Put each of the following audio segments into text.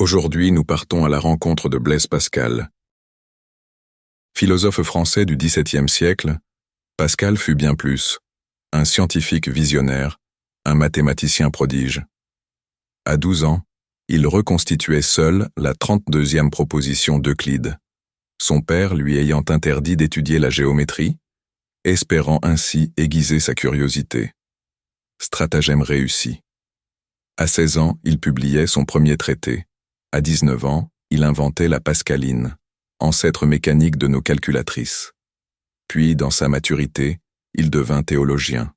Aujourd'hui, nous partons à la rencontre de Blaise Pascal. Philosophe français du XVIIe siècle, Pascal fut bien plus, un scientifique visionnaire, un mathématicien prodige. À 12 ans, il reconstituait seul la 32e proposition d'Euclide, son père lui ayant interdit d'étudier la géométrie, espérant ainsi aiguiser sa curiosité. Stratagème réussi. À 16 ans, il publiait son premier traité. À 19 ans, il inventait la pascaline, ancêtre mécanique de nos calculatrices. Puis, dans sa maturité, il devint théologien.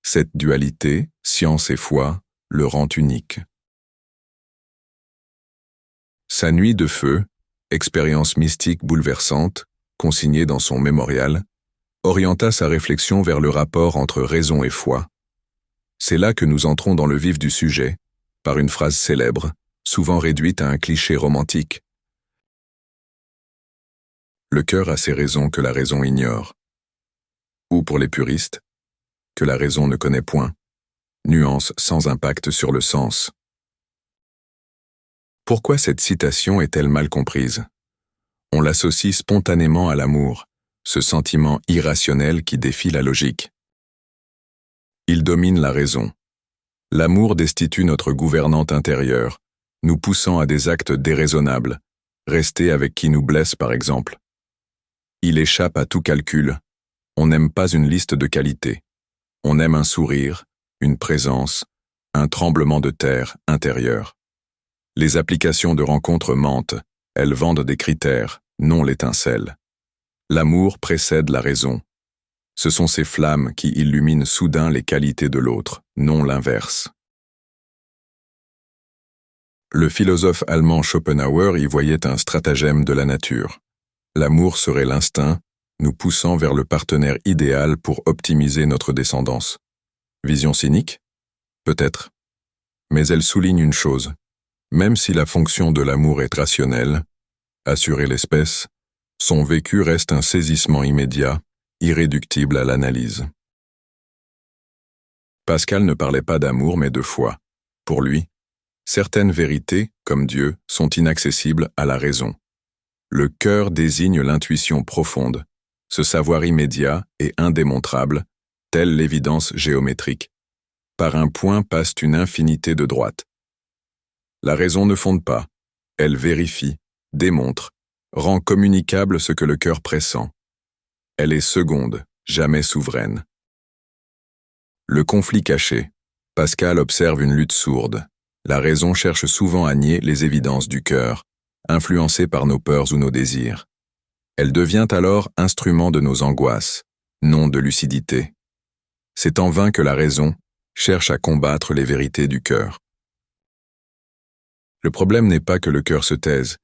Cette dualité, science et foi, le rend unique. Sa nuit de feu, expérience mystique bouleversante, consignée dans son mémorial, orienta sa réflexion vers le rapport entre raison et foi. C'est là que nous entrons dans le vif du sujet, par une phrase célèbre, souvent réduite à un cliché romantique. Le cœur a ses raisons que la raison ignore. Ou pour les puristes, que la raison ne connaît point. Nuance sans impact sur le sens. Pourquoi cette citation est-elle mal comprise? On l'associe spontanément à l'amour, ce sentiment irrationnel qui défie la logique. Il domine la raison. L'amour destitue notre gouvernante intérieure, nous poussant à des actes déraisonnables, rester avec qui nous blesse par exemple. Il échappe à tout calcul. On n'aime pas une liste de qualités. On aime un sourire, une présence, un tremblement de terre intérieur. Les applications de rencontres mentent, elles vendent des critères, non l'étincelle. L'amour précède la raison. Ce sont ces flammes qui illuminent soudain les qualités de l'autre, non l'inverse. Le philosophe allemand Schopenhauer y voyait un stratagème de la nature. L'amour serait l'instinct, nous poussant vers le partenaire idéal pour optimiser notre descendance. Vision cynique? Peut-être. Mais elle souligne une chose. Même si la fonction de l'amour est rationnelle, assurer l'espèce, son vécu reste un saisissement immédiat, irréductible à l'analyse. Pascal ne parlait pas d'amour mais de foi. Pour lui, certaines vérités, comme Dieu, sont inaccessibles à la raison. Le cœur désigne l'intuition profonde, ce savoir immédiat et indémontrable, telle l'évidence géométrique. Par un point passe une infinité de droites. La raison ne fonde pas, elle vérifie, démontre, rend communicable ce que le cœur pressent. Elle est seconde, jamais souveraine. Le conflit caché. Pascal observe une lutte sourde. La raison cherche souvent à nier les évidences du cœur, influencée par nos peurs ou nos désirs. Elle devient alors instrument de nos angoisses, non de lucidité. C'est en vain que la raison cherche à combattre les vérités du cœur. Le problème n'est pas que le cœur se taise,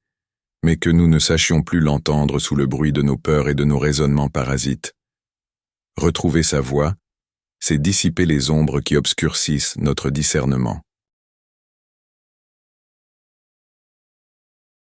mais que nous ne sachions plus l'entendre sous le bruit de nos peurs et de nos raisonnements parasites. Retrouver sa voix, c'est dissiper les ombres qui obscurcissent notre discernement.